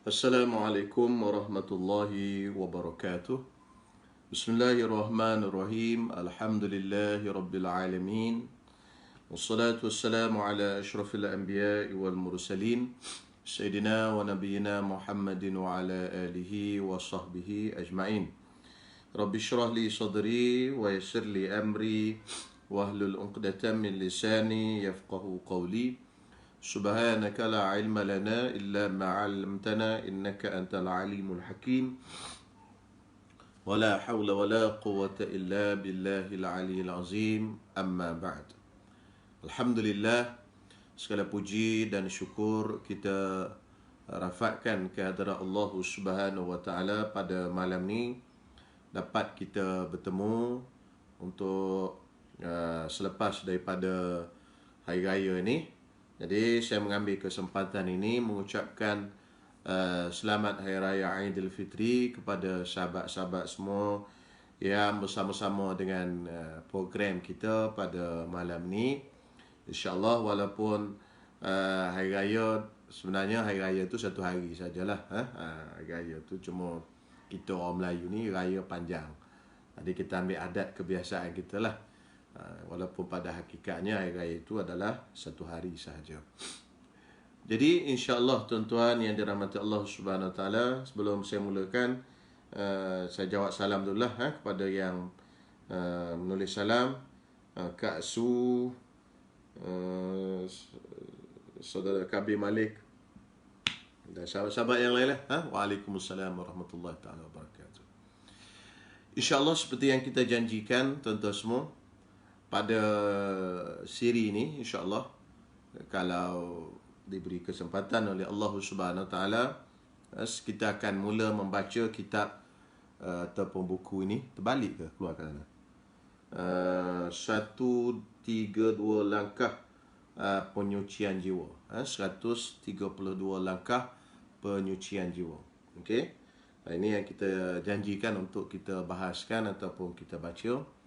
Assalamualaikum warahmatullahi wabarakatuh. Bismillahirrahmanirrahim. Alhamdulillahi rabbil alamin. Wassalatu wassalamu ala ashrafil anbiya'i wal mursalin Sayyidina wa nabiyyina Muhammadin wa ala alihi wa sahbihi ajma'in. Rabbi shrah li sadri wa yassir li amri wahlul 'uqdatam min lisani yafqahu qawli. Subhanaka la ilma lana illa ma 'allamtana innaka antal alimul hakim. Wala hawla wala quwwata illa billahil aliyil azim. Amma ba'd. Alhamdulillah, segala puji dan syukur kita rafakkan kehadrat Allah Subhanahu wa taala pada malam ni dapat kita bertemu untuk selepas daripada hari raya ni. Jadi saya mengambil kesempatan ini mengucapkan selamat Hari Raya Aidilfitri kepada sahabat-sahabat semua yang bersama-sama dengan program kita pada malam ni. InsyaAllah walaupun Hari Raya, sebenarnya Hari Raya tu satu hari sajalah. Hari Raya tu cuma kita orang Melayu ni Raya panjang. Jadi kita ambil adat kebiasaan kita lah. Walaupun pada hakikatnya Hari Raya itu adalah satu hari sahaja. Jadi insya-Allah tuan-tuan yang dirahmati Allah Subhanahu Wa Taala, sebelum saya mulakan saya jawab salam dulu lah kepada yang menulis salam. Kak Su, Saudara Kabir Malik dan sahabat-sahabat yang lain lah. Waalaikumsalam warahmatullahi taala wabarakatuh. Insya-Allah seperti yang kita janjikan tuan-tuan semua, pada siri ini insya-Allah kalau diberi kesempatan oleh Allah Subhanahu Wa Taala, kita akan mula membaca kitab ataupun buku ini. Terbalik ke keluarkan sana? 132 langkah penyucian jiwa. 132 langkah penyucian jiwa. Okey. Ini yang kita janjikan untuk kita bahaskan ataupun kita baca.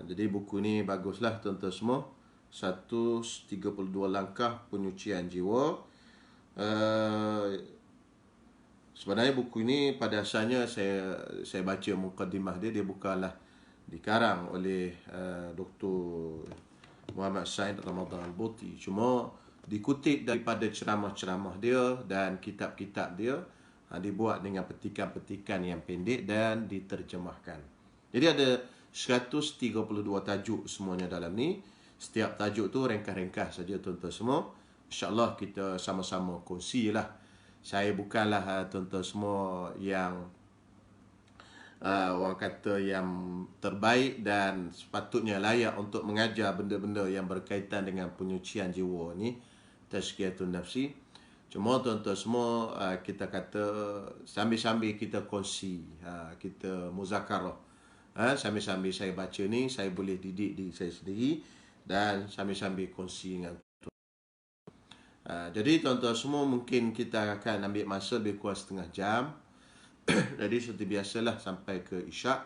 Jadi buku ni baguslah tuan-tuan semua. 132 langkah penyucian jiwa. Sebenarnya buku ini pada asalnya saya baca mukadimah dia bukanlah dikarang oleh Dr. Muhammad Said Ramadan Al-Buti. Cuma dikutip daripada ceramah-ceramah dia dan kitab-kitab dia, dibuat dengan petikan-petikan yang pendek dan diterjemahkan. Jadi ada 132 tajuk semuanya dalam ni. Setiap tajuk tu ringkas-ringkas saja tuan-tuan semua. InsyaAllah kita sama-sama kongsilah. Saya bukanlah tuan-tuan semua yang orang kata yang terbaik dan sepatutnya layak untuk mengajar benda-benda yang berkaitan dengan penyucian jiwa ni, tazkiyatun nafsi. Cuma tuan-tuan semua kita kata sambil-sambil kita kongsi, kita muzakarah. Sambil-sambil saya baca ni, saya boleh didik diri saya sendiri dan sambil-sambil kongsi dengan tuan. Jadi tuan-tuan semua, mungkin kita akan ambil masa lebih kurang setengah jam. Jadi seperti biasalah sampai ke isyak.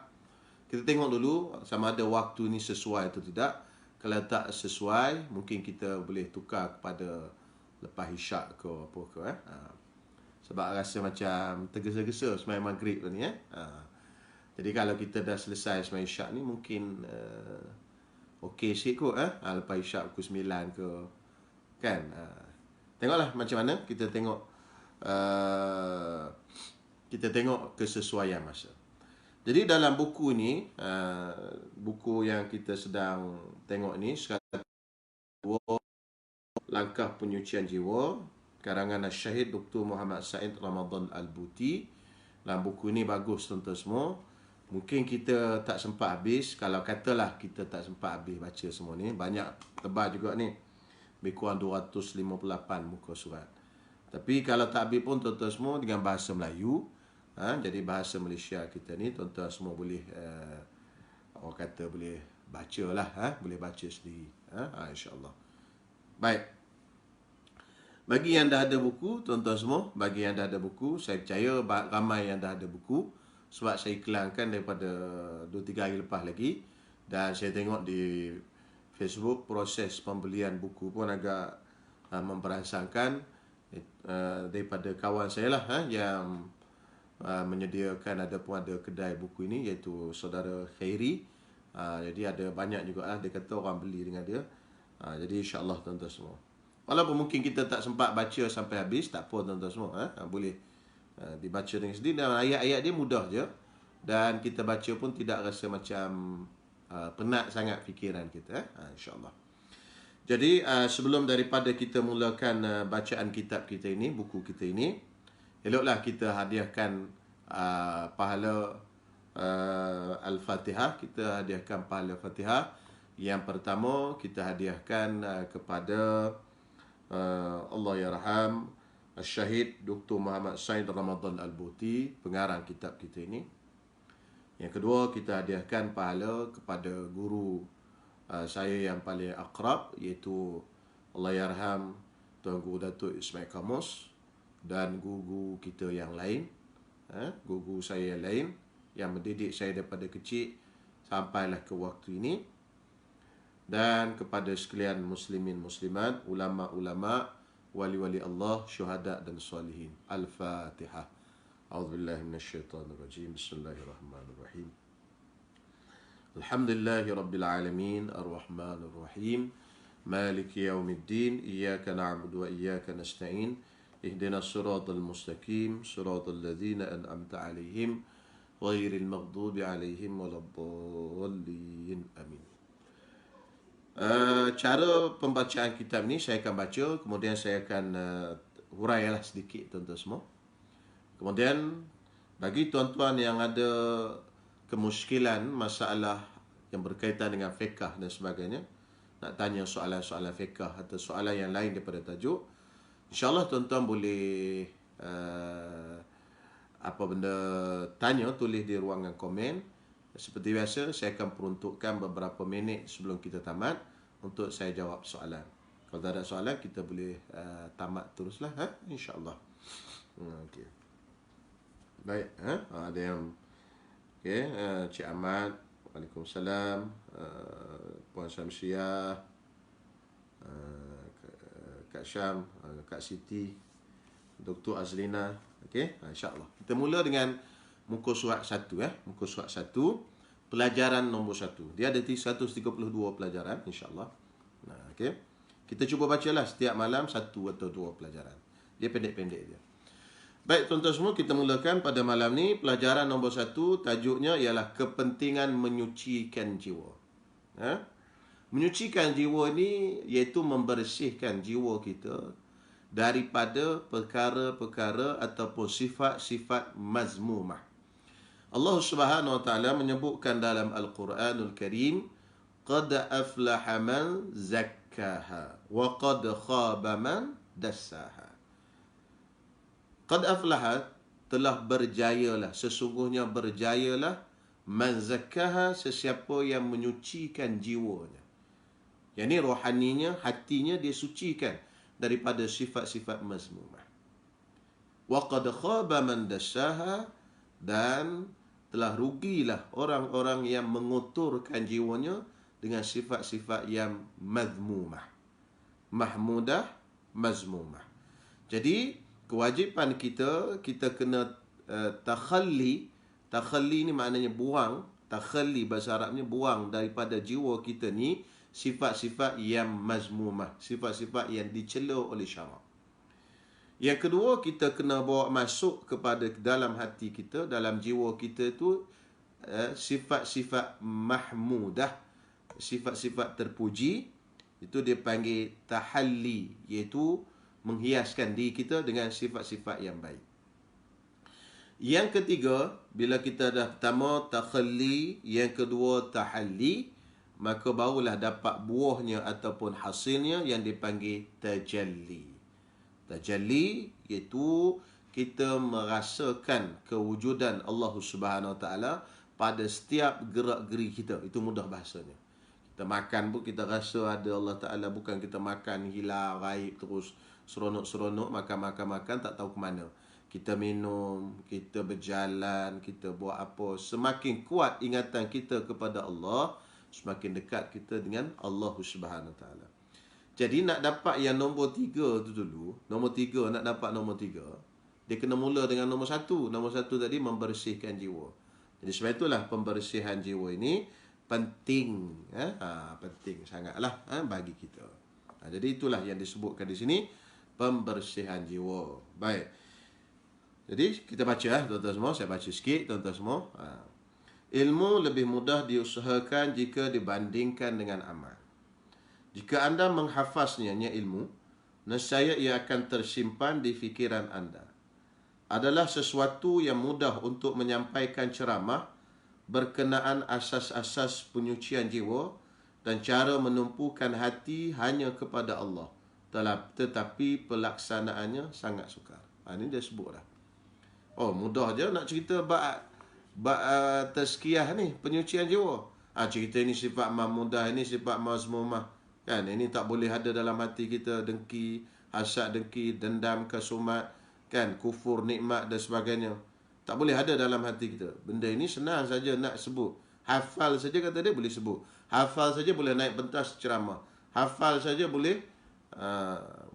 Kita tengok dulu sama ada waktu ni sesuai atau tidak. Kalau tak sesuai, mungkin kita boleh tukar kepada lepas isyak ke apa ke. Sebab rasa macam tergesa-gesa sembahyang maghrib tu ni. Jadi kalau kita dah selesai sembahyang isyak ni, mungkin okey sikit kot. Lepas isyak pukul 9 ke. Kan? Tengoklah macam mana. Kita tengok kesesuaian masa. Jadi dalam buku ni, buku yang kita sedang tengok ni, 102 langkah penyucian jiwa, karangan Syahid Dr. Muhammad Said Ramadan Al-Buti. Dalam buku ni bagus tuan-tuan semua. Mungkin kita tak sempat habis. Kalau katalah kita tak sempat habis baca semua ni, banyak, tebal juga ni, lebih kurang 258 muka surat. Tapi kalau tak habis pun tuan-tuan semua dengan bahasa Melayu. Jadi bahasa Malaysia kita ni tuan-tuan semua boleh orang kata boleh baca lah. Boleh baca sendiri. InsyaAllah. Baik. Bagi yang dah ada buku, tuan-tuan semua, bagi yang dah ada buku, saya percaya ramai yang dah ada buku. Sebab saya iklankan daripada 2-3 hari lepas lagi. Dan saya tengok di Facebook proses pembelian buku pun agak memperansangkan. daripada kawan saya lah yang menyediakan, ada kedai buku ini, iaitu saudara Khairi. Jadi ada banyak juga lah, dia kata orang beli dengan dia. Jadi insyaAllah tuan-tuan semua, walaupun mungkin kita tak sempat baca sampai habis, tak apa tuan-tuan semua, boleh dibaca dengan sendiri. Dan ayat-ayat dia mudah je, dan kita baca pun tidak rasa macam penat sangat fikiran kita, insyaAllah. Jadi sebelum daripada kita mulakan bacaan kitab kita ini, buku kita ini, eloklah kita hadiahkan pahala Al-Fatihah. Kita hadiahkan pahala Fatihah. Yang pertama kita hadiahkan kepada Allah Yarham Al-Syahid Dr. Muhammad Said Ramadan Al-Buti, pengarang kitab kita ini. Yang kedua, kita hadiahkan pahala kepada guru saya yang paling akrab, iaitu Allah Yarham Tuan Guru Datuk Ismail Kamus, dan guru kita yang lain, guru saya yang lain yang mendidik saya daripada kecil sampailah ke waktu ini. Dan kepada sekalian muslimin muslimat, ulama-ulama, wali-wali Allah, syuhada dan salihin. Al-Fatihah. A'udzubillahi minasyaitonirrajim. Bismillahirrahmanirrahim. Alhamdulillahi rabbil alamin, ar-rahmanir rahim, maliki yaumiddin, iyyaka na'budu wa iyyaka nasta'in, ihdinas siratal mustaqim, siratal ladzina an'amta 'alaihim ghairil maghdubi 'alaihim waladdallin. Amin. Cara pembacaan kitab ni, saya akan baca, kemudian saya akan hurailah sedikit tuan-tuan semua. Kemudian bagi tuan-tuan yang ada kemuskilan masalah yang berkaitan dengan fiqh dan sebagainya, nak tanya soalan-soalan fiqh atau soalan yang lain daripada tajuk, InsyaAllah tuan-tuan boleh apa benda tanya, tulis di ruangan komen. Seperti biasa, saya akan peruntukkan beberapa minit sebelum kita tamat untuk saya jawab soalan. Kalau tak ada soalan, kita boleh tamat teruslah, insyaAllah. Okay. Baik, ada yang okay, Cik Ahmad, Waalaikumsalam, Puan Syamsiah, Kak Syam, Kak Siti, Dr. Azlina. Okey, insya-Allah. Kita mula dengan muka surat 1 Muka surat 1, pelajaran nombor 1. Dia ada 132 pelajaran insya-Allah. Nah, okey. Kita cuba bacalah setiap malam 1 atau 2 pelajaran. Dia pendek-pendek dia. Baik tuan-tuan semua, kita mulakan pada malam ni. Pelajaran nombor 1, tajuknya ialah kepentingan menyucikan jiwa. Menyucikan jiwa ni iaitu membersihkan jiwa kita daripada perkara-perkara ataupun sifat-sifat mazmumah. Allah Subhanahu Wa Taala menyebutkan dalam Al-Quranul Karim, qad aflaha man zakkaha wa qad khaba man dassaha. Qad aflaha, telah berjayalah, sesungguhnya berjayalah, man zakkaha, sesiapa yang menyucikan jiwanya. Yang ni rohaninya, hatinya dia sucikan daripada sifat-sifat mazmumah. Wa qad khaba man dassaha, dan telah rugilah orang-orang yang mengotorkan jiwanya dengan sifat-sifat yang mazmumah. Mahmudah, mazmumah. Jadi kewajipan kita kena takhalli. Takhalli ni maknanya buang. Takhalli bahasa Arabnya buang daripada jiwa kita ni sifat-sifat yang mazmumah, sifat-sifat yang dicela oleh syarak. Yang kedua, kita kena bawa masuk kepada dalam hati kita, dalam jiwa kita tu sifat-sifat mahmudah, sifat-sifat terpuji. Itu dia panggil tahalli, iaitu menghiaskan diri kita dengan sifat-sifat yang baik. Yang ketiga, bila kita dah pertama takhalli, yang kedua tahalli, maka barulah dapat buahnya ataupun hasilnya yang dipanggil tajalli. Tajalli iaitu kita merasakan kewujudan Allah Subhanahu Wa Taala pada setiap gerak-geri kita. Itu mudah bahasanya. Kita makan pun kita rasa ada Allah Ta'ala, bukan kita makan hilang, raib terus, seronok-seronok, makan, tak tahu ke mana. Kita minum, kita berjalan, kita buat apa. Semakin kuat ingatan kita kepada Allah, semakin dekat kita dengan Allah Subhanahu Wa Taala. Jadi nak dapat yang nombor 3 tu dulu, nombor 3 nak dapat nombor 3, dia kena mula dengan nombor 1. Nombor 1 tadi membersihkan jiwa. Jadi sebab itulah pembersihan jiwa ini penting, penting sangatlah bagi kita. Jadi itulah yang disebutkan di sini, pembersihan jiwa. Baik. Jadi kita baca tuan-tuan semua, saya baca sikit tuan-tuan semua. Ilmu lebih mudah diusahakan jika dibandingkan dengan amal. Jika anda menghafaznya ilmu, nescaya ia akan tersimpan di fikiran anda. Adalah sesuatu yang mudah untuk menyampaikan ceramah berkenaan asas-asas penyucian jiwa dan cara menumpukan hati hanya kepada Allah. Tetapi pelaksanaannya sangat sukar. Ini dia sebut dah. Oh, mudah je nak cerita bab tazkiyah ni, penyucian jiwa. Cerita ni sifat mahmudah, ini sifat mazmumah. Kan, ini tak boleh ada dalam hati kita dengki, hasad dengki, dendam, kesumat, kan, kufur nikmat dan sebagainya. Tak boleh ada dalam hati kita. Benda ini senang saja nak sebut. Hafal saja kata dia boleh sebut. Hafal saja boleh naik pentas ceramah. Hafal saja boleh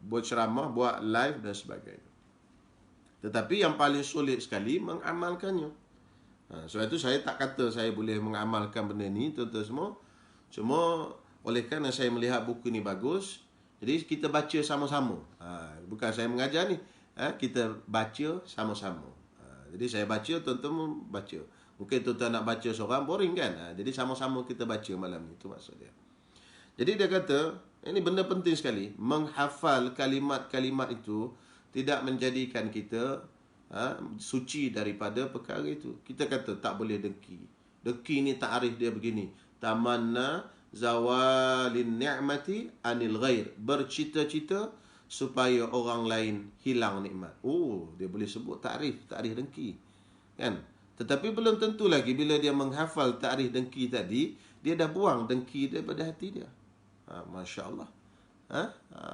buat ceramah, buat live dan sebagainya. Tetapi yang paling sulit sekali mengamalkannya. Sebab itu saya tak kata saya boleh mengamalkan benda ni tuan-tuan semua. Cuma oleh kerana saya melihat buku ni bagus, jadi kita baca sama-sama. Bukan saya mengajar ni, kita baca sama-sama. Jadi saya baca, tuan-tuan baca. Mungkin tuan-tuan nak baca seorang boring kan? Jadi sama-sama kita baca malam ni, itu maksud dia. Jadi dia kata, ini benda penting sekali, menghafal kalimat-kalimat itu tidak menjadikan kita suci daripada perkara itu. Kita kata tak boleh dengki. Dengki ni takrif dia begini. Tamanna zawalin ni'mati anil ghair. Bercita-cita supaya orang lain hilang nikmat. Oh, dia boleh sebut takrif dengki. Kan? Tetapi belum tentu lagi bila dia menghafal takrif dengki tadi, dia dah buang dengki daripada hati dia. Masya Allah.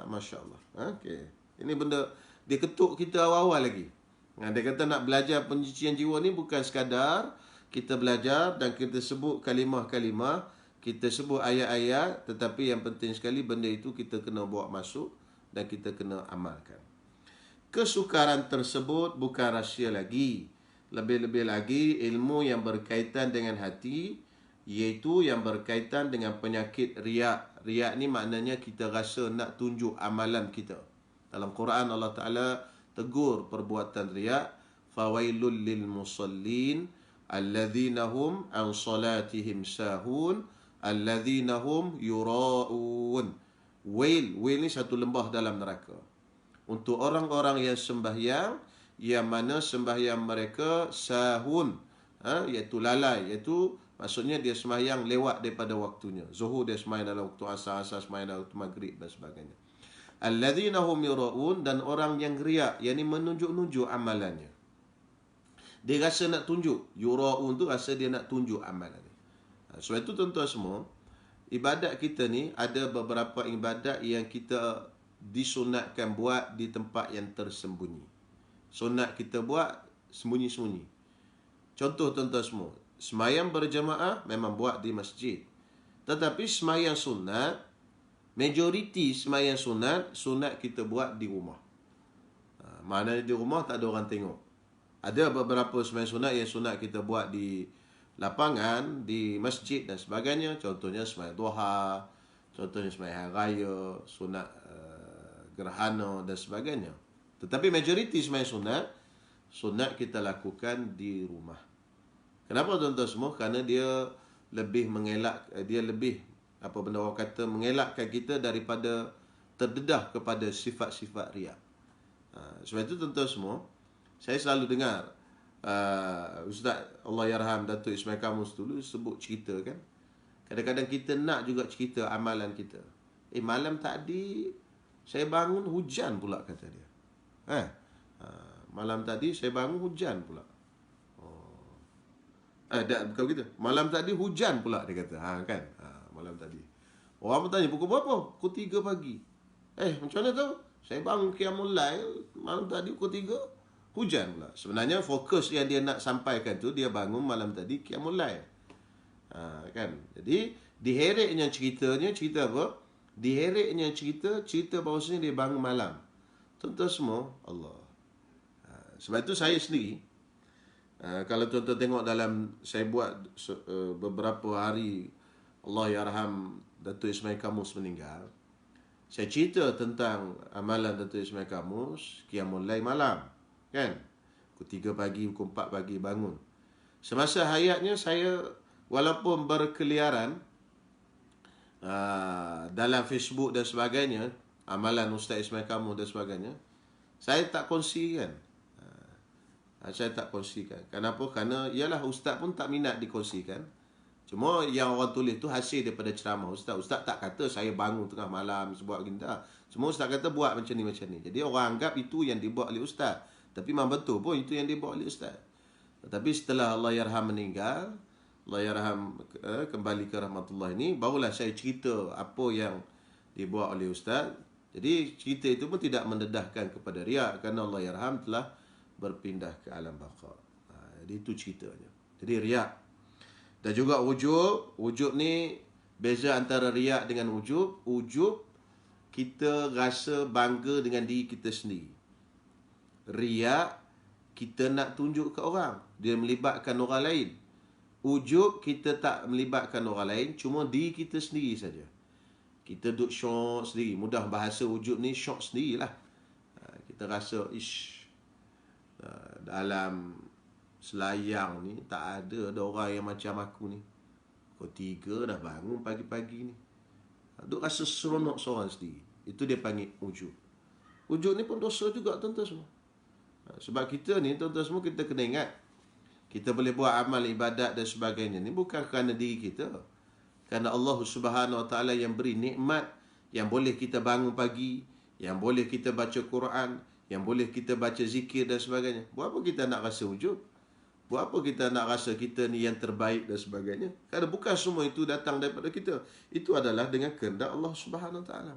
Masya Allah. Okey. Ini benda dia ketuk kita awal-awal lagi. Dia kata nak belajar penyucian jiwa ni bukan sekadar kita belajar dan kita sebut kalimah-kalimah, kita sebut ayat-ayat, tetapi yang penting sekali benda itu kita kena bawa masuk dan kita kena amalkan. Kesukaran tersebut bukan rahsia lagi. Lebih-lebih lagi ilmu yang berkaitan dengan hati, iaitu yang berkaitan dengan penyakit riak. Riak ni maknanya kita rasa nak tunjuk amalan kita. Dalam Quran Allah Ta'ala tegur perbuatan riak. Fawailul lil musallin alladhina hum an salatihim sahun alladhina hum yura'un. Wail ni satu lembah dalam neraka. Untuk orang-orang yang sembahyang, yang mana sembahyang mereka sahun, iaitu lalai, iaitu maksudnya dia sembahyang lewat daripada waktunya. Zuhur dia sembahyang dalam waktu asar, asar sembahyang dalam waktu maghrib dan sebagainya. Alladzina hum yura'un, dan orang yang riak, yang ni menunjuk-nunjuk amalannya. Dia rasa nak tunjuk. Yura'un tu rasa dia nak tunjuk amalannya. Sebab itu tuan-tuan semua, ibadat kita ni ada beberapa ibadat yang kita disunatkan buat di tempat yang tersembunyi. Sunat kita buat sembunyi-sembunyi. Contoh tuan-tuan semua, semayang berjamaah memang buat di masjid. Tetapi semayang sunat, majoriti semayang sunat kita buat di rumah. Maknanya di rumah tak ada orang tengok. Ada beberapa semayang sunat yang sunat kita buat di lapangan, di masjid dan sebagainya. Contohnya semayang duha, contohnya semayang hari raya, sunat gerhana dan sebagainya. Tetapi majoriti semayang sunat kita lakukan di rumah. Kenapa tuan-tuan semua? Kerana dia lebih mengelak, dia lebih benda orang kata, mengelakkan kita daripada terdedah kepada sifat-sifat riak. Sebab itu tuan-tuan semua, saya selalu dengar Ustaz Allahyarham Datuk Ismail Kamus dulu sebut cerita kan. Kadang-kadang kita nak juga cerita amalan kita. Malam tadi saya bangun hujan pula kata dia. Malam tadi saya bangun hujan pula. Bukan begitu. Malam tadi hujan pula dia kata. Kan? Malam tadi. Orang bertanya pukul berapa? Pukul 3 pagi. Macam mana tahu? Saya bangun qiyamul lail malam tadi pukul 3 hujan pula. Sebenarnya fokus yang dia nak sampaikan tu, dia bangun malam tadi qiyamul lail. Kan? Jadi dihereknya cerita apa? Dihereknya cerita bahawasanya dia bangun malam. Tuan-tuan semua, Allah. Sebab itu saya sendiri, kalau tuan-tuan tengok dalam, saya buat beberapa hari, Allah yarham Datuk Ismail Kamus meninggal, saya cerita tentang amalan Datuk Ismail Kamus, Qiyamul Lail malam. Kan? Pukul 3 pagi, pukul 4 pagi bangun. Semasa hayatnya saya, walaupun berkeliaran dalam Facebook dan sebagainya, amalan Ustaz Ismail Kamus dan sebagainya, saya tak kongsikan. Saya tak kongsikan. Kenapa? Kerana ialah Ustaz pun tak minat dikongsikan. Cuma yang orang tulis tu hasil daripada ceramah Ustaz. Ustaz tak kata saya bangun tengah malam buat gini tak. Cuma Ustaz kata buat macam ni macam ni. Jadi orang anggap itu yang dibuat oleh Ustaz. Tapi memang betul pun itu yang dibuat oleh Ustaz. Tapi setelah Allah yarham meninggal, Allah yarham kembali ke rahmatullah ini, barulah saya cerita apa yang dibuat oleh Ustaz. Jadi cerita itu pun tidak mendedahkan kepada riak, kerana Allah yarham telah berpindah ke alam baqa. Jadi itu ceritanya. Jadi riak. Dan juga ujub. Ujub ni beza antara riak dengan ujub. Ujub, kita rasa bangga dengan diri kita sendiri. Riak, kita nak tunjuk ke orang. Dia melibatkan orang lain. Ujub, kita tak melibatkan orang lain, cuma diri kita sendiri saja. Kita duduk syok sendiri. Mudah bahasa ujub ni syok sendirilah. Kita rasa, dalam Selayang ni tak ada orang yang macam aku ni. Pukul 3 dah bangun pagi-pagi ni. Duk rasa seronok seorang sendiri. Itu dia panggil ujub. Ujub ni pun dosa juga tuan-tuan semua. Sebab kita ni tuan-tuan semua, kita kena ingat, kita boleh buat amal ibadat dan sebagainya ni bukan kerana diri kita. Kerana Allah Subhanahu Wa Taala yang beri nikmat, yang boleh kita bangun pagi, yang boleh kita baca Quran, yang boleh kita baca zikir dan sebagainya. Buat apa kita nak rasa ujub? Buat apa kita nak rasa kita ni yang terbaik dan sebagainya? Kerana bukan semua itu datang daripada kita. Itu adalah dengan kehendak Allah Subhanahu Wa Taala.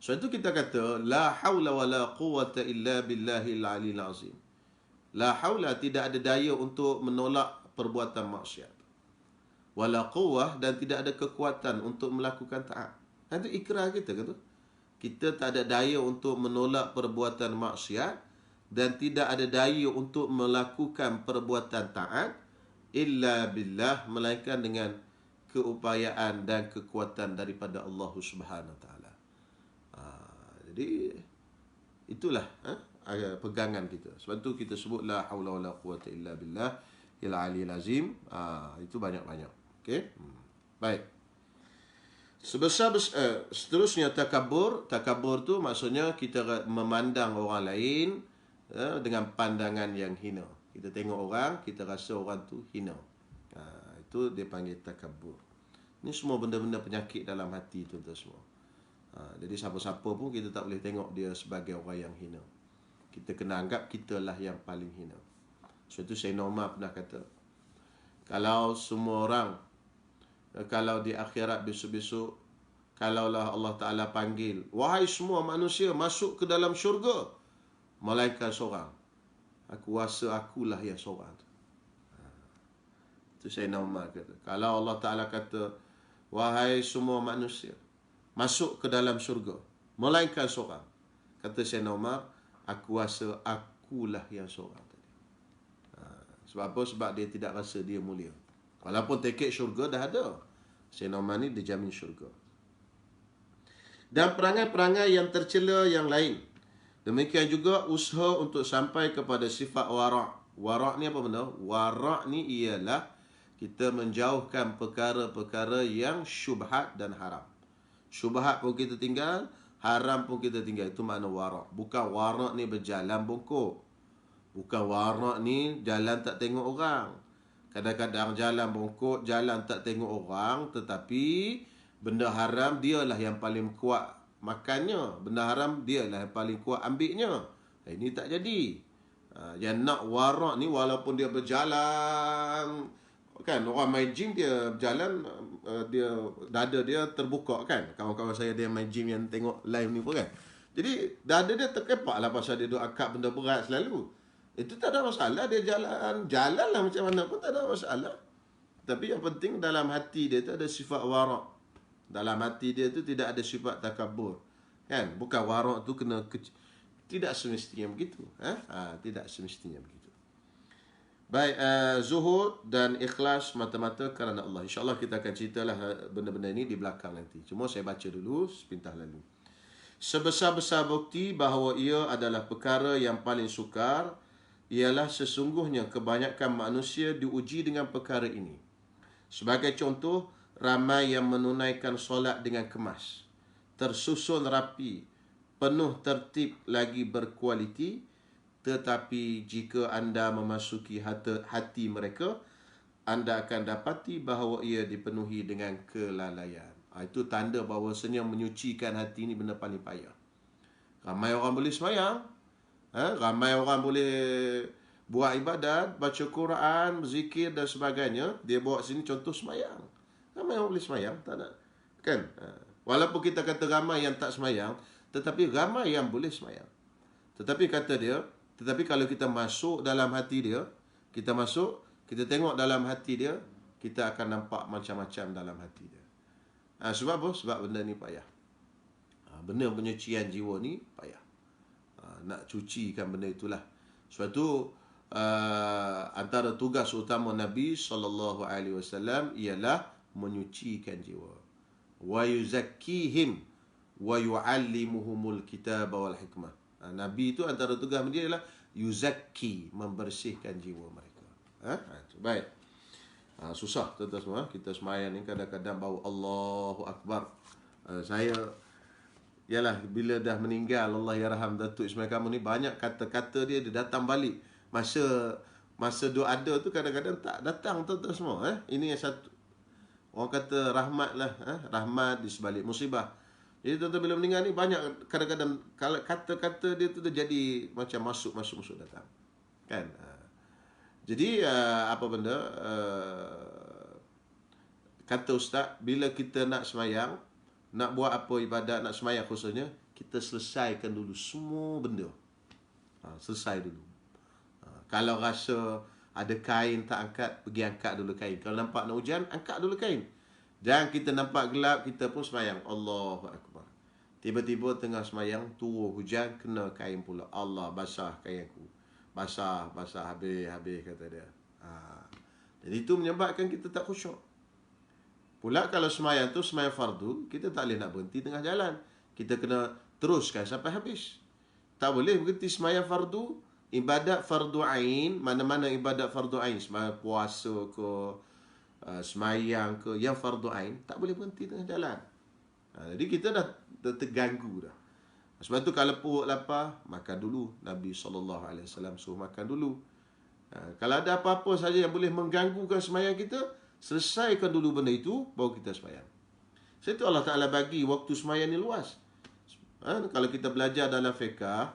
So itu kita kata, la haula wa la quwwata illa billahil aliyil azim. La haula, tidak ada daya untuk menolak perbuatan maksiat. Wala quwwah, dan tidak ada kekuatan untuk melakukan taat. Itu ikrar kita kata. Kita tak ada daya untuk menolak perbuatan maksiat, dan tidak ada daya untuk melakukan perbuatan taat illa billah, melainkan dengan keupayaan dan kekuatan daripada Allah Subhanahu Wa Taala. Jadi itulah pegangan kita. Sebab tu kita sebut la haula wala quwwata illa billah il aliyil azim. Itu banyak-banyak. Okey. Baik. Seterusnya takabur. Takabur tu maksudnya kita memandang orang lain dengan pandangan yang hina. Kita tengok orang, kita rasa orang tu hina. Itu dia panggil takabur. Ini semua benda-benda penyakit dalam hati tuan-tuan semua. Jadi siapa-siapa pun kita tak boleh tengok dia sebagai orang yang hina. Kita kena anggap kita lah yang paling hina. Sebab itu Sayyidina Umar pernah kata, kalau semua orang, kalau di akhirat besok-besok, kalaulah Allah Ta'ala panggil, wahai semua manusia masuk ke dalam syurga, malaikat seorang, aku rasa akulah yang seorang tu. Itu Sayyidina Umar kata. Kalau Allah Ta'ala kata, wahai semua manusia masuk ke dalam syurga, malaikat seorang, kata Sayyidina Umar, aku rasa akulah yang seorang tadi. Sebab apa? Sebab dia tidak rasa dia mulia. Walaupun tiket syurga dah ada, Sayyidina Umar ni dijamin syurga. Dan perangai-perangai yang tercela yang lain. Demikian juga usaha untuk sampai kepada sifat wara'. Wara' ni apa benda? Wara' ni ialah kita menjauhkan perkara-perkara yang syubhat dan haram. Syubhat pun kita tinggal, haram pun kita tinggal. Itu makna wara'. Bukan wara' ni berjalan bongkok. Bukan wara' ni jalan tak tengok orang. Kadang-kadang jalan bongkok, jalan tak tengok orang, tetapi benda haram dialah yang paling kuat makannya. Benda haram dialah yang paling kuat ambilnya. Ini tak jadi. Yang nak wara' ni walaupun dia berjalan, kan orang main gym dia berjalan, dia dada dia terbuka kan. Kawan-kawan saya dia main gym yang tengok live ni pun kan. Jadi dada dia terkepak lah pasal dia duk angkat benda berat selalu. Itu tak ada masalah, dia jalan lah macam mana pun tak ada masalah. Tapi yang penting dalam hati dia tu ada sifat wara'. Dalam hati dia tu tidak ada sifat takabur. Kan? Bukan warak tu kena tidak semestinya begitu. Tidak semestinya begitu. Baik, zuhud dan ikhlas mata-mata kerana Allah. InsyaAllah kita akan ceritalah benda-benda ini di belakang nanti. Cuma saya baca dulu sepintah lalu. Sebesar-besar bukti bahawa ia adalah perkara yang paling sukar, ialah sesungguhnya kebanyakan manusia diuji dengan perkara ini. Sebagai contoh, ramai yang menunaikan solat dengan kemas, tersusun rapi, penuh tertib lagi berkualiti, tetapi jika anda memasuki hati mereka, anda akan dapati bahawa ia dipenuhi dengan kelalaian. Itu tanda bahawa senyum menyucikan hati ini benda paling payah. Ramai orang boleh semayang, ramai orang boleh buat ibadat, baca Quran, berzikir dan sebagainya. Dia bawa sini contoh semayang. Ramai orang boleh semayang, tak nak. Kan? Walaupun kita kata ramai yang tak semayang, tetapi ramai yang boleh semayang. Tetapi kata dia, tetapi kalau kita masuk dalam hati dia, kita tengok dalam hati dia, kita akan nampak macam-macam dalam hati dia. Sebab apa? Sebab benda ni payah. Benda penyucian jiwa ni payah. Nak cucikan benda itulah. Sebab tu antara tugas utama Nabi SAW ialah menyucikan jiwa. Wa yuzakkihim wa yu'allimuhumul kitaba wal hikmah. Nabi itu antara tugas dia ialah yuzakki, membersihkan jiwa mereka. Baik. Susah tuan-tuan semua. Kita semayang ni kadang-kadang bau Allahu Akbar. Saya ialah bila dah meninggal, Allah yarham Datuk Ismail Kamil ni, banyak kata-kata dia datang balik. Masa duk ada tu kadang-kadang tak datang tuan-tuan semua. Ini yang satu. Orang kata rahmat lah. Rahmat di sebalik musibah. Jadi tuan-tuan bila meninggal ni banyak kadang-kadang kalau kata-kata dia tu jadi macam masuk datang. Kan? Jadi apa benda? Kata ustaz, bila kita nak semayang, nak buat apa ibadat, nak semayang khususnya, kita selesaikan dulu semua benda. Selesai dulu. Kalau rasa ada kain tak angkat, pergi angkat dulu kain. Kalau nampak nak hujan, angkat dulu kain. Jangan kita nampak gelap, kita pun semayang. Allahu Akbar. Tiba-tiba tengah semayang, turun hujan, kena kain pula. Allah, basah kain aku. Basah, habis kata dia. Jadi itu menyebabkan kita tak khusyuk. Pula kalau semayang tu semayang fardu, kita tak boleh nak berhenti tengah jalan. Kita kena teruskan sampai habis. Tak boleh berhenti semayang fardu. Ibadat fardu ain, mana-mana ibadat fardu ain, semayang puasa ke, semayang ke, yang fardu ain, tak boleh berhenti tengah jalan. Jadi kita dah terganggu dah. Sebab tu kalau perut lapar, makan dulu. Nabi SAW suruh makan dulu. Kalau ada apa-apa saja yang boleh mengganggukan semayang kita, selesaikan dulu benda itu, baru kita semayang. Sebab itu Allah Ta'ala bagi waktu semayang ni luas. Kalau kita belajar dalam fiqah,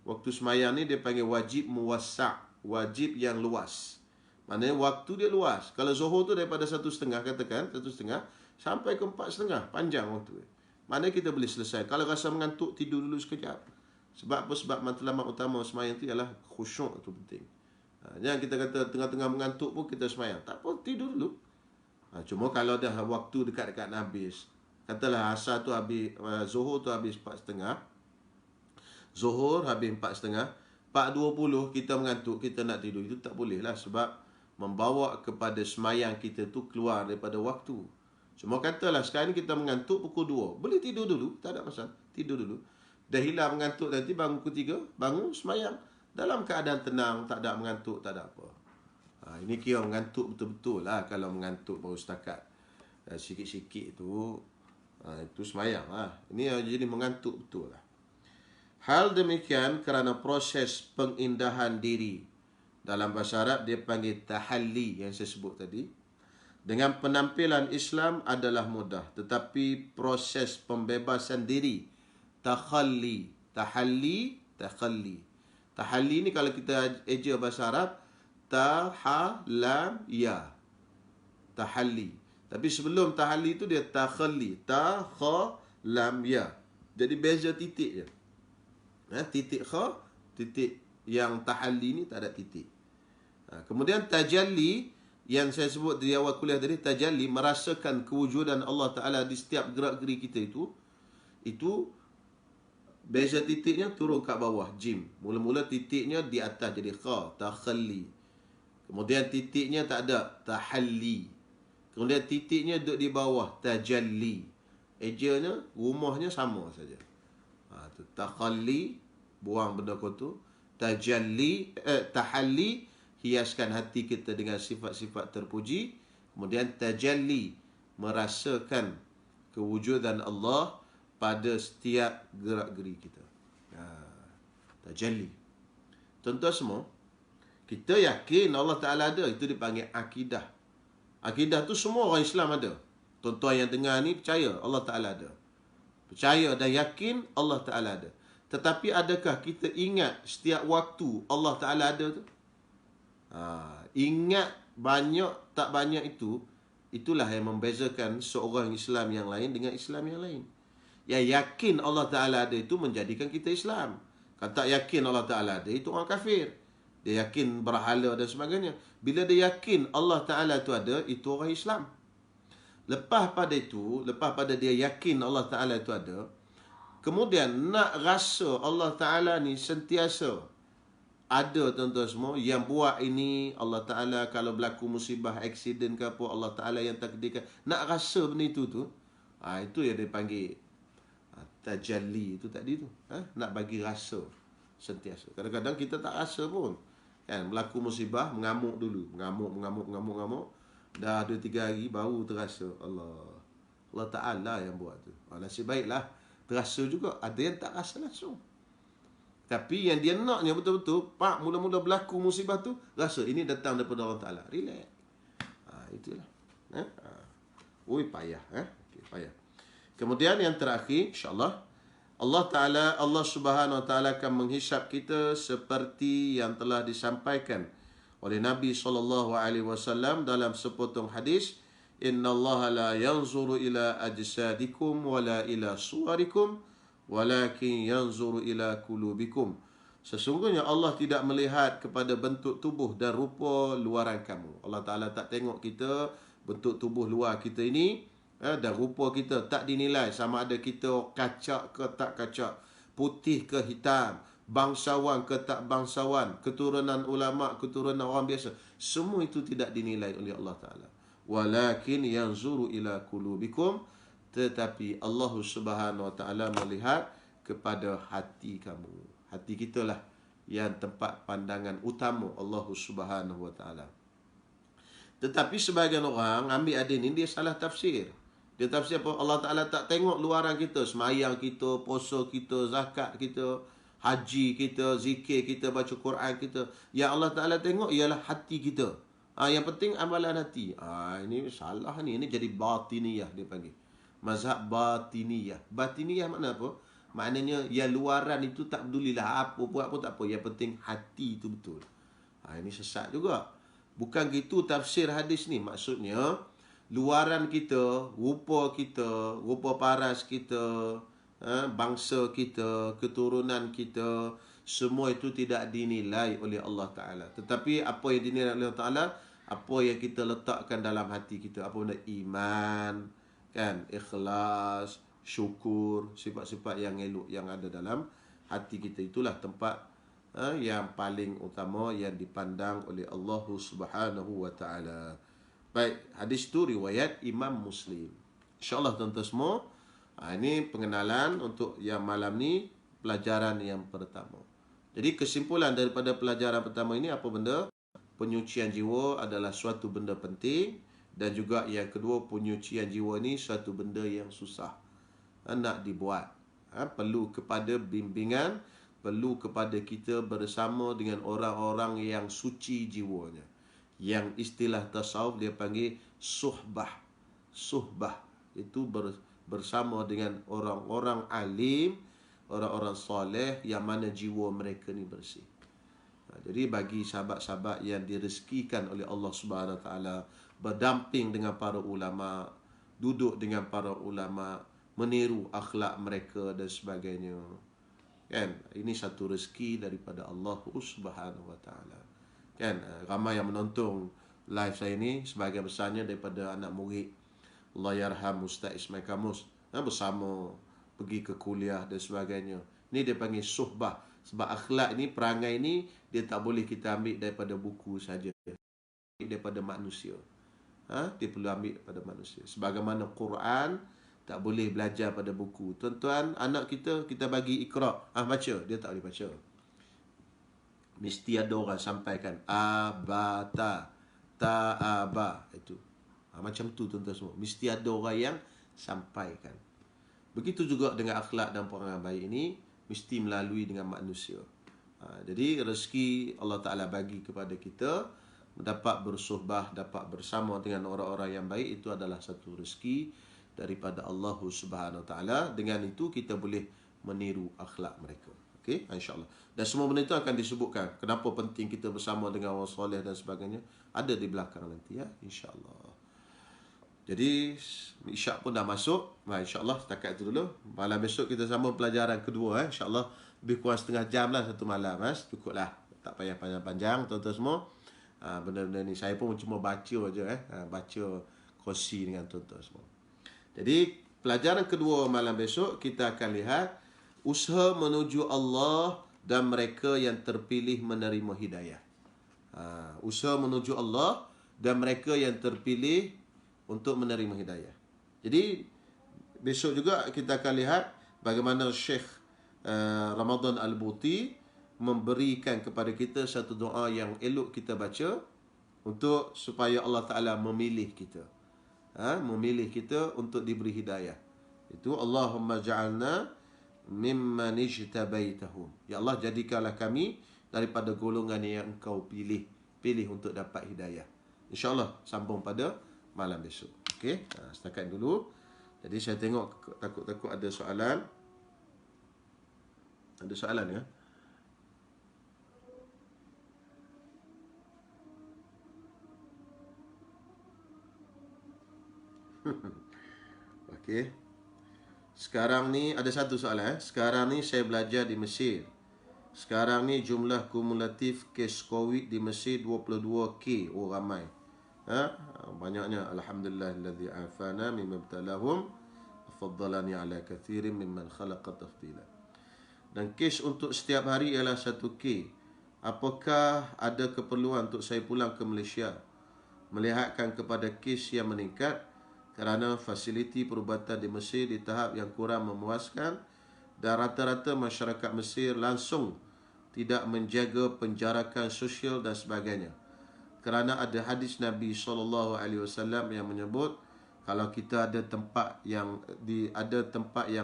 waktu semayang ni dia panggil wajib muwassa', wajib yang luas. Maknanya waktu dia luas. Kalau zuhur tu daripada 1.5, katakan 1.5 sampai ke 4.5, panjang waktu dia. Maknanya kita boleh selesai. Kalau rasa mengantuk, tidur dulu sekejap. Sebab apa? Sebab matlamat utama semayang tu ialah khusyuk, itu penting. Jangan kita kata tengah-tengah mengantuk pun kita semayang. Tak apa, tidur dulu. Cuma kalau dah waktu dekat-dekat nak habis, katalah asar tu habis, zuhur tu habis 4.5, zuhur habis 4.5, 4.20 kita mengantuk, kita nak tidur, itu tak boleh lah. Sebab membawa kepada semayang kita tu keluar daripada waktu. Cuma katalah sekarang ni kita mengantuk pukul 2, boleh tidur dulu, tak ada masalah, tidur dulu. Dah hilang mengantuk nanti bangun pukul 3, bangun semayang dalam keadaan tenang, tak ada mengantuk, tak ada apa. Ini kira mengantuk betul-betul lah. Kalau mengantuk baru setakat sikit-sikit tu, itu semayang lah. Ini jadi mengantuk betul lah. Hal demikian kerana proses pengindahan diri, dalam bahasa Arab dia panggil tahalli yang saya sebut tadi, dengan penampilan Islam adalah mudah. Tetapi proses pembebasan diri, tahalli. Tahalli ni kalau kita eja bahasa Arab, tahalam ya. Tahalli. Tapi sebelum tahalli tu dia takhalli. Takhalam ya. Jadi beza titik je. Titik kha, titik yang tahalli ni tak ada titik. Kemudian tajalli. yang saya sebut di awal kuliah tadi, tajalli, merasakan kewujudan Allah Ta'ala di setiap gerak-geri kita itu beza titiknya turun kat bawah, jim. Mula-mula titiknya di atas jadi kha, takhalli. Kemudian titiknya tak ada, tahalli. Kemudian titiknya duduk di bawah, tajalli. Ejanya, rumahnya sama saja. Tu takhalli, buang benda kotor. Tajalli, tahalli, hiaskan hati kita dengan sifat-sifat terpuji. Kemudian tajalli, merasakan kewujudan Allah pada setiap gerak-geri kita. Tajalli. Tuan-tuan semua, kita yakin Allah Ta'ala ada. Itu dipanggil akidah. Akidah tu semua orang Islam ada. Tuan-tuan yang dengar ni percaya Allah Ta'ala ada. Percaya dan yakin Allah Ta'ala ada. Tetapi adakah kita ingat setiap waktu Allah Ta'ala ada tu? Ingat banyak tak banyak itu, itulah yang membezakan seorang Islam yang lain dengan Islam yang lain. Yang yakin Allah Ta'ala ada itu menjadikan kita Islam. Kalau tak yakin Allah Ta'ala ada, itu orang kafir. Dia yakin berhala dan sebagainya. Bila dia yakin Allah Ta'ala itu ada, itu orang Islam. Lepas pada dia yakin Allah Ta'ala itu ada, kemudian nak rasa Allah Ta'ala ni sentiasa ada, tuan-tuan semua. Yang buat ini Allah Ta'ala, kalau berlaku musibah, aksiden ke apa, Allah Ta'ala yang takdirkan. Nak rasa benda itu tu, itu yang dia panggil tajalli itu tadi tu. Nak bagi rasa sentiasa. Kadang-kadang kita tak rasa pun. Kan, berlaku musibah, mengamuk dulu. Mengamuk. Dah 2-3 hari baru terasa Allah Ta'ala yang buat tu. Nasib baiklah terasa juga. Ada yang tak rasa langsung. Tapi yang dia naknya betul-betul, mula-mula berlaku musibah tu, rasa ini datang daripada Allah Ta'ala. Relax. Itulah. Payah. Okay, payah. Kemudian yang terakhir, insyaAllah, Allah Subhanahu Wa Ta'ala akan menghisap kita seperti yang telah disampaikan oleh Nabi SAW dalam sepotong hadis. Inna Allah la yanzuru ila ajsadikum wala ila suwarikum walakin yanzuru ila kulubikum. Sesungguhnya Allah tidak melihat kepada bentuk tubuh dan rupa luaran kamu. Allah Ta'ala tak tengok kita, bentuk tubuh luar kita ini dan rupa kita tak dinilai sama ada kita kacak ke tak kacak, putih ke hitam, bangsawan ke tak bangsawan, keturunan ulama, keturunan orang biasa. Semua itu tidak dinilai oleh Allah Ta'ala. Walakin yanzuru ila kulubikum. Tetapi Allah Subhanahu Wa Ta'ala melihat kepada hati kamu. Hati kita lah yang tempat pandangan utama Allah Subhanahu Wa Ta'ala. Tetapi sebahagian orang ambil hadis ini, dia salah tafsir. Dia tafsir apa? Allah Ta'ala tak tengok luaran kita, semayang kita, puasa kita, zakat kita, haji kita, zikir kita, baca Quran kita. Yang Allah Ta'ala tengok ialah hati kita. Yang penting amalan hati. Ini salah ni. Ini jadi batiniyah dia panggil. Mazhab batiniyah. Batiniyah makna apa? Maknanya yang luaran itu tak pedulilah. Apa buat pun tak apa. Yang penting hati itu betul. Ini sesat juga. Bukan gitu tafsir hadis ni. Maksudnya, luaran kita, rupa paras kita, bangsa kita, keturunan kita, semua itu tidak dinilai oleh Allah Ta'ala. Tetapi apa yang dinilai oleh Allah Ta'ala, apa yang kita letakkan dalam hati kita, apa benda iman, kan, ikhlas, syukur, sifat-sifat yang elok yang ada dalam hati kita, itulah tempat yang paling utama yang dipandang oleh Allah Subhanahu Wa Ta'ala. Baik, hadis itu riwayat Imam Muslim. InsyaAllah tuan-tuan semua, ini pengenalan untuk yang malam ni, pelajaran yang pertama. Jadi kesimpulan daripada pelajaran pertama ini apa benda? Penyucian jiwa adalah suatu benda penting. Dan juga yang kedua, penyucian jiwa ni suatu benda yang susah nak dibuat. Perlu kepada bimbingan, perlu kepada kita bersama dengan orang-orang yang suci jiwanya. Yang istilah tasawuf dia panggil suhbah. Suhbah itu bersama dengan orang-orang alim, orang-orang soleh yang mana jiwa mereka ni bersih. Jadi bagi sahabat-sahabat yang direzekikan oleh Allah Subhanahu Wa Ta'ala berdamping dengan para ulama, duduk dengan para ulama, meniru akhlak mereka dan sebagainya, kan, ini satu rezeki daripada Allah Subhanahu Wa Ta'ala. Kan, ramai yang menonton live saya ni sebagai besarnya daripada anak murid Allahyarham Ustaz Ismail Kamus, bersama pergi ke kuliah dan sebagainya. Ni dia panggil suhbah. Sebab akhlak ni, perangai ni, dia tak boleh kita ambil daripada buku saja, daripada manusia. Dia perlu ambil daripada manusia. Sebagaimana Quran tak boleh belajar pada buku. Tuan-tuan, anak kita bagi Iqra, baca, dia tak boleh baca. Mesti ada orang sampaikan abata, ta'aba, itu. Macam tu tuan-tuan semua. Mesti ada orang yang sampaikan. Begitu juga dengan akhlak dan perangai baik ini, mesti melalui dengan manusia. Jadi rezeki Allah Ta'ala bagi kepada kita, dapat bersuhbah, dapat bersama dengan orang-orang yang baik, itu adalah satu rezeki daripada Allah Subhanahu Wa Ta'ala. Dengan itu kita boleh meniru akhlak mereka. Okey, insya-Allah. Dan semua benda itu akan disebutkan. Kenapa penting kita bersama dengan orang soleh dan sebagainya, ada di belakang nanti ya, insya-Allah. Jadi isyak pun dah masuk. InsyaAllah setakat itu dulu. Malam besok kita sambung pelajaran kedua. InsyaAllah lebih kurang setengah jam lah satu malam. Cukup lah. Tak payah panjang-panjang tuan-tuan semua. Benda-benda ni saya pun cuma baca je. Baca kongsi dengan tuan-tuan semua. Jadi pelajaran kedua malam besok kita akan lihat usaha menuju Allah dan mereka yang terpilih menerima hidayah. Usaha menuju Allah dan mereka yang terpilih untuk menerima hidayah. Jadi besok juga kita akan lihat bagaimana Syekh Ramadan Al-Buti memberikan kepada kita satu doa yang elok kita baca untuk supaya Allah Ta'ala memilih kita. Memilih kita untuk diberi hidayah. Itu Allahumma ja'alna mimman ijtabaitahum. Ya Allah, jadikanlah kami daripada golongan yang engkau pilih untuk dapat hidayah. InsyaAllah sambung pada malam besok. Okey, setakat dulu. Jadi saya tengok takut ada soalan. Ada soalan ya? Okey. Sekarang ni ada satu soalan. Sekarang ni saya belajar di Mesir. Sekarang ni jumlah kumulatif kes COVID di Mesir 22K. Oh, ramai. Banyaknya. Alhamdulillahilladzi afana mimma ibtalahum faddalani ala kathirin mimman khalaqa tafdila. Dan kes untuk setiap hari ialah 1K. Apakah ada keperluan untuk saya pulang ke Malaysia melihatkan kepada kes yang meningkat kerana fasiliti perubatan di Mesir di tahap yang kurang memuaskan dan rata-rata masyarakat Mesir langsung tidak menjaga penjarakan sosial dan sebagainya. Kerana ada hadis Nabi SAW yang menyebut kalau kita ada tempat yang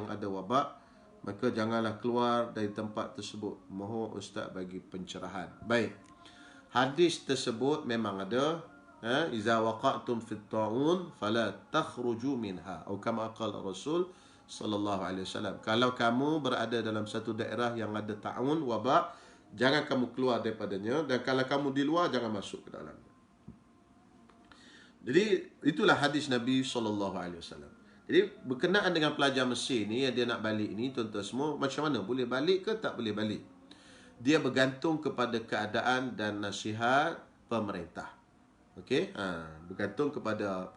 ada wabak, maka janganlah keluar dari tempat tersebut. Mohon Ustaz bagi pencerahan. Baik. Hadis tersebut memang ada. Iza waqa'tum fit ta'un fala takhruju minha. Atau kama qala Rasul sallallahu alaihi wasallam. Kalau kamu berada dalam satu daerah yang ada ta'un, wabak, jangan kamu keluar daripadanya, dan kalau kamu di luar jangan masuk ke dalam. Jadi itulah hadis Nabi SAW. Jadi berkenaan dengan pelajar Mesir ni yang dia nak balik ni, tuan-tuan semua, macam mana? Boleh balik ke tak boleh balik? Dia bergantung kepada keadaan dan nasihat pemerintah. Okey, bergantung kepada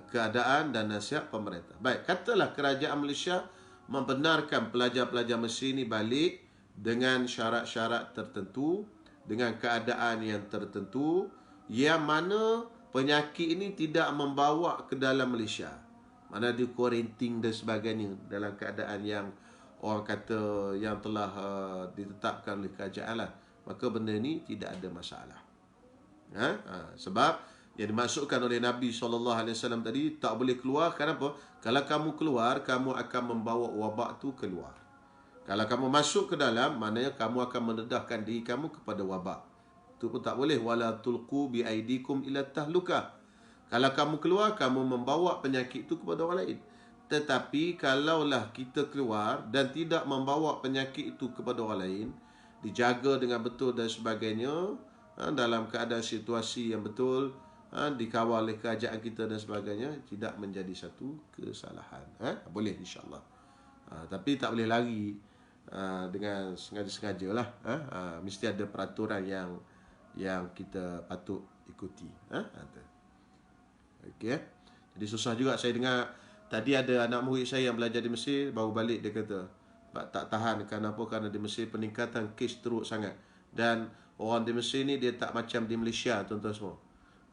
keadaan dan nasihat pemerintah. Baik, katalah kerajaan Malaysia membenarkan pelajar-pelajar Mesir ni balik dengan syarat-syarat tertentu, dengan keadaan yang tertentu, yang mana penyakit ini tidak membawa ke dalam Malaysia. Mana di kuarantin dan sebagainya dalam keadaan yang orang kata yang telah ditetapkan oleh kerajaan lah. Maka benda ni tidak ada masalah. Sebab yang dimaksudkan oleh Nabi SAW tadi, tak boleh keluar. Kenapa? Kalau kamu keluar, kamu akan membawa wabak tu keluar. Kalau kamu masuk ke dalam, maknanya kamu akan mendedahkan diri kamu kepada wabak. Itu pun tak boleh. Wala tulqu bi aidikum ila tahlukah. Kalau kamu keluar, kamu membawa penyakit itu kepada orang lain. Tetapi kalaulah kita keluar dan tidak membawa penyakit itu kepada orang lain, dijaga dengan betul dan sebagainya, dalam keadaan situasi yang betul, dikawal oleh kerajaan kita dan sebagainya, tidak menjadi satu kesalahan. Boleh insyaAllah. Tapi tak boleh lari dengan sengaja-sengaja lah. Mesti ada peraturan yang kita patut ikuti. Okey. Jadi susah juga saya dengar tadi ada anak murid saya yang belajar di Mesir baru balik, dia kata tak tahan. Kenapa? Kerana di Mesir peningkatan kes teruk sangat. Dan orang di Mesir ni dia tak macam di Malaysia, tuan-tuan semua.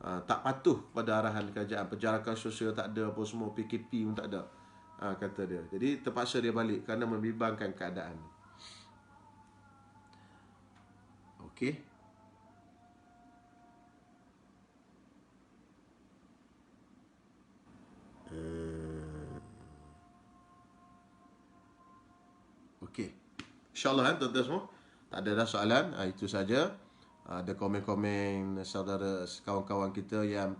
Tak patuh pada arahan kerajaan, penjarakan sosial tak ada, apa semua, PKP pun tak ada, kata dia. Jadi terpaksa dia balik kerana membimbangkan keadaan. Okey. Okey. InsyaAllah tuan-tuan semua, tak ada dah soalan. Itu saja. Ada komen-komen saudara kawan-kawan kita yang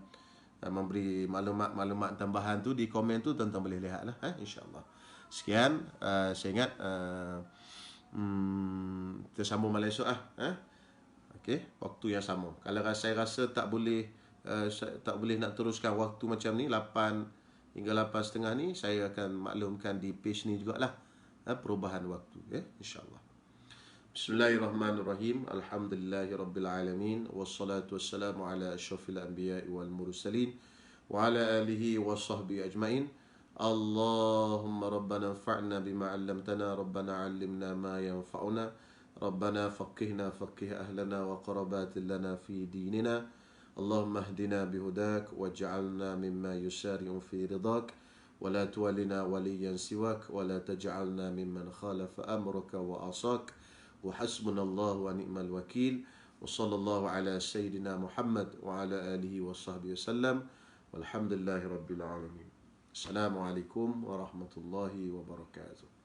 memberi maklumat-maklumat tambahan tu di komen tu, tuan-tuan boleh lihat lah, insyaAllah. Sekian, saya ingat kita sambung malam esok Okey, waktu yang sama. Kalau saya rasa tak boleh nak teruskan waktu macam ni 8 hingga 8.30 ni, saya akan maklumkan di page ni jugalah perubahan waktu, insyaAllah. Bismillahirrahmanirrahim. Alhamdulillahirabbil alamin, wassalatu wassalamu ala asyrafil anbiya'i wal mursalin wa ala alihi wa sahbihi ajmain. Allahumma rabbana anfa'na bima 'allamtana, rabbana 'allimna ma yanfa'una, rabbana faqihna faqih ahlana wa qarabatin lana fi dinina. Allahumma hdina bihudak waj'alna mimma yusari'u fi ridak wa la tuwallina waliyan siwak wa la taj'alna mimman khalafa amraka wa asak. Wa hasbunallahu wa ni'mal wakil. Wa sallallahu ala sayyidina Muhammad wa ala alihi wa sahbihi wasallam. Walhamdulillahi rabbil alamin. Assalamualaikum warahmatullahi wabarakatuh.